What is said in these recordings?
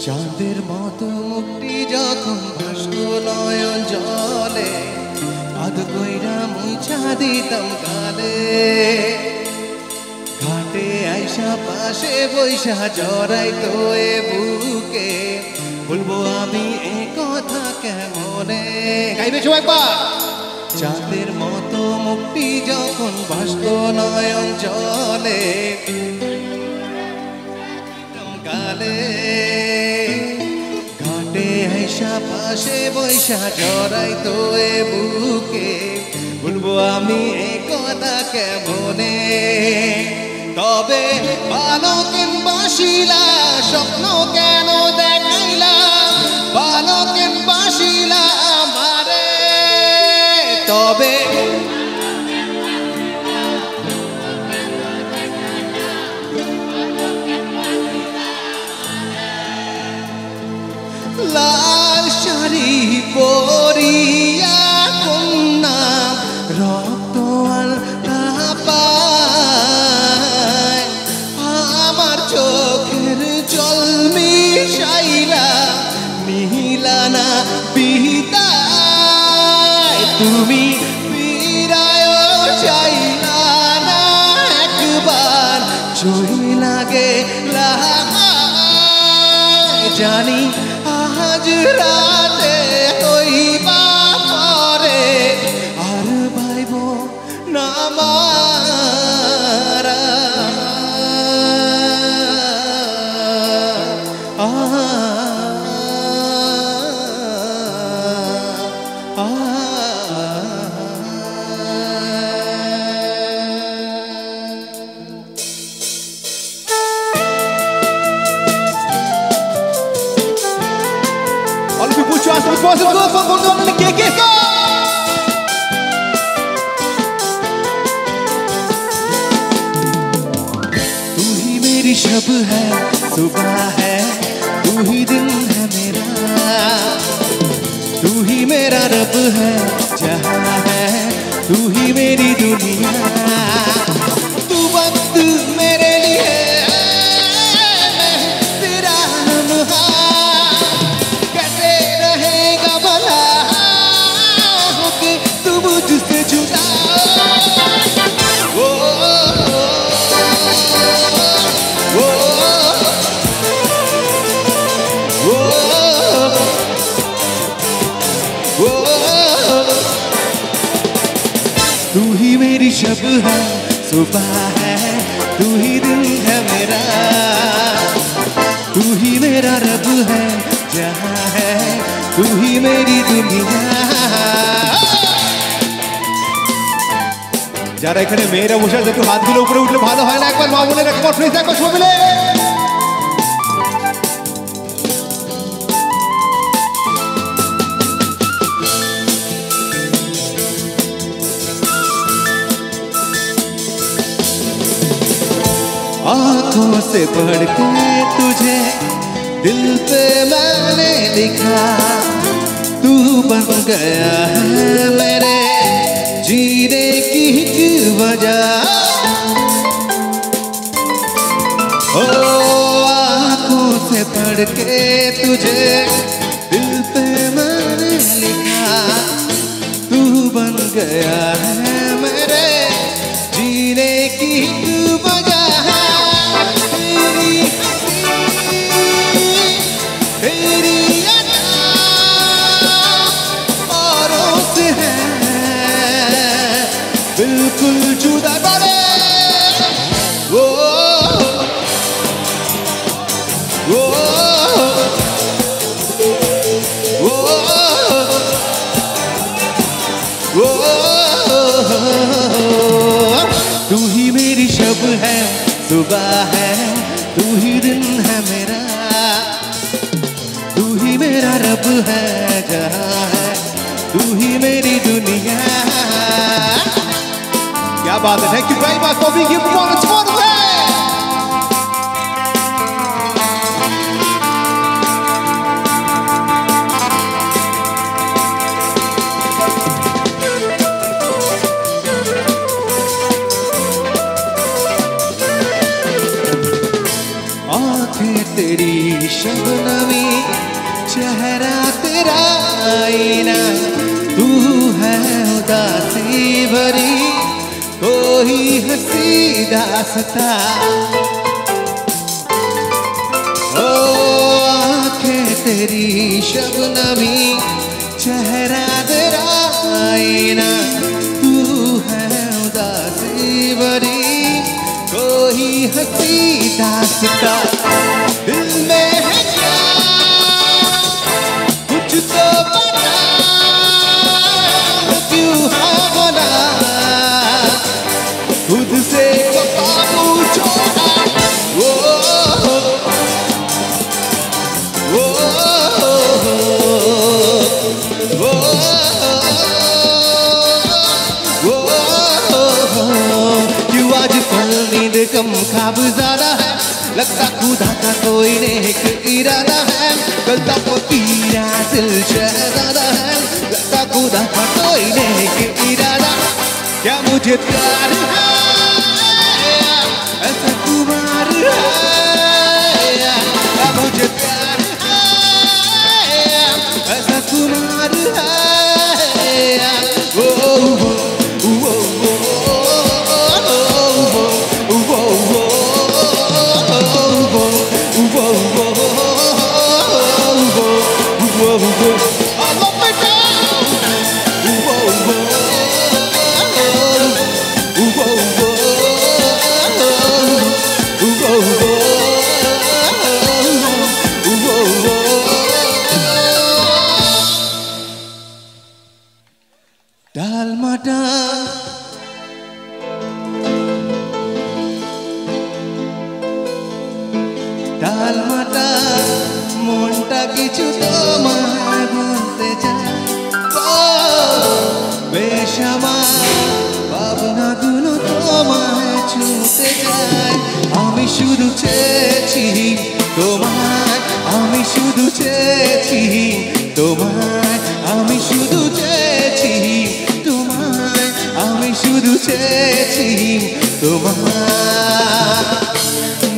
চাঁদের মতো মুক্তি যখন ভাসতো নয়ন জলে আধ কইরা মুছা দিতাম কালে ঘাটে আইসা পাশে বৈশা জড়াইতো এ বুকে বলবো আমি এ কথা কেমনে গাইবে সবাই একবার চাঁদের মতো মুক্তি যখন ভাসতো নয়ন জলে কালে ঘাটে আইসা পাশে বৈশা জড়াইতো এ বুকে বলবো আমি এ কথা কেমনে তবে ভালো কেন বাসিলা স্বপ্ন কেন দেখাইলা ভালো কেন বাসিলা আমারে তবে লাল শাড়ি পরিয়া কন্যা রক্ত পায় আমার চোখের জল মিশাইলা মিলানা বিদায় তুমি ফিরায় চাইলা না একবার চই লাগে জানি আজ রাতে হইবা পরে আর ভাইব না মারা तू ही मेरी शब है सुबह है तू ही दिन है मेरा तू ही मेरा रब है जहां है तू ही मेरी दुनिया तू वक्त मेरे लिए तेरा लम्हा कैसे रहेगा भला होके तू मुझसे जुदा तू ही मेरी शब है सुबह है तू ही दिन है मेरा तू ही मेरा रब है जहां है तू ही मेरी दुनिया যারা এখানে মেয়েরা বসে আছে একটু হাতগুলো উপরে উঠলে ভালো হয় না একবার মা বলে একবার প্লিজ একবার সবাই মিলে आँखों से पढ़ के तुझे दिल पे मैंने लिखा तू बन गया है मेरे जीने की एक वजह ओ आँखों से पढ़ के तुझे दिल पे मैंने लिखा तू बन गया है मेरे जीने की एक वजह बिल्कुल जुदा करे वो वो वो वो तू ही मेरी शब है सुबह है तू ही दिन है मेरा तू ही मेरा रब है जहां है तू ही मेरी दुनिया क्या बात है thank you very much for being here for the तेरी शबनमी चेहरा तेरा आईना तू है उदासी भरी कोई हंसी दास्ता ओ आंखें तेरी शबनमी चेहरा तेरा आईना तू है उदासी भरी कोई हंसी दास्ता दिल में है क्या कुछ तो बता क्यों है बना खुद से पूछो वो क्यों आज पल नींद कम ख्वाब ज्यादा है लगता खुदा का कोई नेक इरादा है गलता फकीरा दिल शहजादा है लगता खुदा का कोई नेक इरादा क्या मुझे प्यार है ऐसा कुमार है क्या मुझे प्यार है ऐसा कुमार है वो ডালমাটা ডালমাটা মনটা কিছু তোমায় বলতে চায় বেশ আমার ভাবনাগুলো তোমায় ছুঁতে চায় আমি শুধু চেয়েছি তোমায় আমি শুধু চেয়েছি তোমায় আমি শুধু চেয়েছি তোমায় আমি শুধু চেয়েছি তোমায়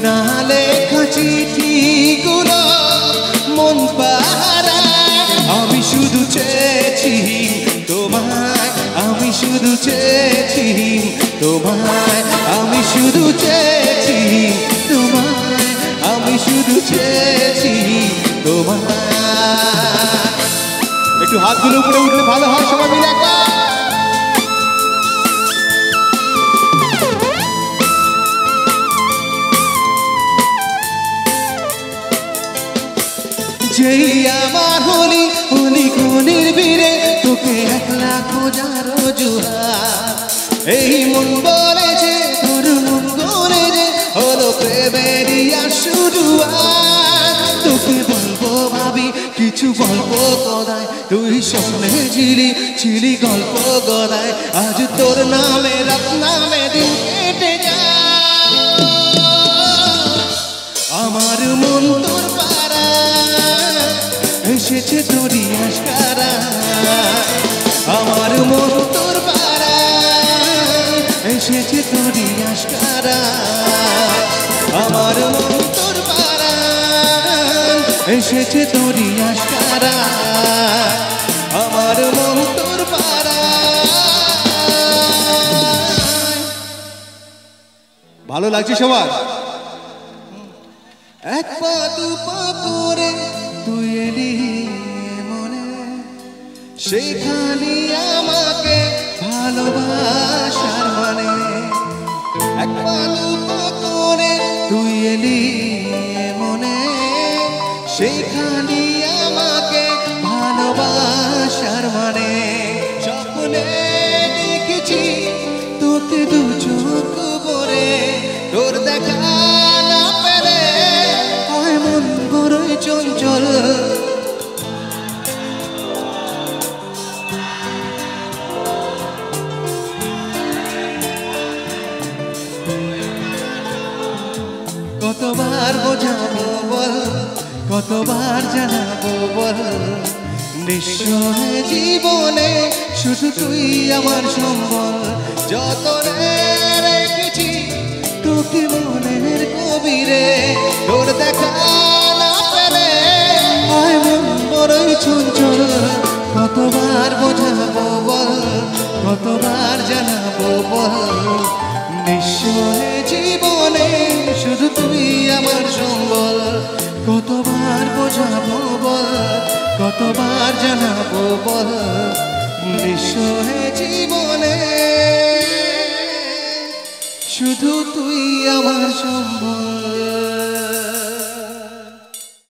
না লেখা চিঠিগুলো মন পাহারায় আমি শুধু চেয়েছি তোমায় আমি শুধু চেয়েছি তোমায় আমি শুধু চেয়েছি তোমায় আমি শুধু চেয়েছি তোমায় একটু হাতগুলো উপরে উঠলে ভালো হয় সবাই মিলে একবার যেই আমার হলি হলি কোনির বীরে তোকে একলা খোঁজার জুহার এই মন বলেছে তোর মন বলেছে হলো প্রেমেরিয়া শুরু তোকে বলবো ভাবি কিছু গল্প গদায় তুই স্বপ্নে ছিলি ছিলি গল্প গদায় আজ তোর নামে রাত নামে দিন কেটে যায় আমার মন তোর পাড়া এসেছে তোরই আশকারা আমার মন তোর পাড়া এসেছে তোরই আশকারা আমার মন তোর পাড়া এসেছে তোরই আশকারা আমার মন তোর পাড়া ভালো লাগছে সবার এক পা দু পা করে তুই এলি মনে সেখানে আমাকে ভালোবাসার মানে এক পা দু পা করে তুই এলি মনে সেখানে আমাকে ভালোবাসার মানে স্বপ্নে দেখেছি তোকে দু চোখ ভরে তোর দেখা না পেলে হয় মন বড়ই চঞ্চল কতবার বোঝাবো বল কতবার জানাবো বল নিঃস্ব জীবনে শুধু তুই আমার সম্বল যতনে রেখেছি তোকে মনের কবিরে তোর দেখা চঞ্চল কতবার বোঝাবো বল কতবার জানাবো বল নিঃস্ব হয়ে জীবনে শুধু তুই আমার সম্বল কতবার বোঝাবো বল কতবার জানাবো বল নিঃস্ব হয়ে জীবনে শুধু তুই আমার সম্বল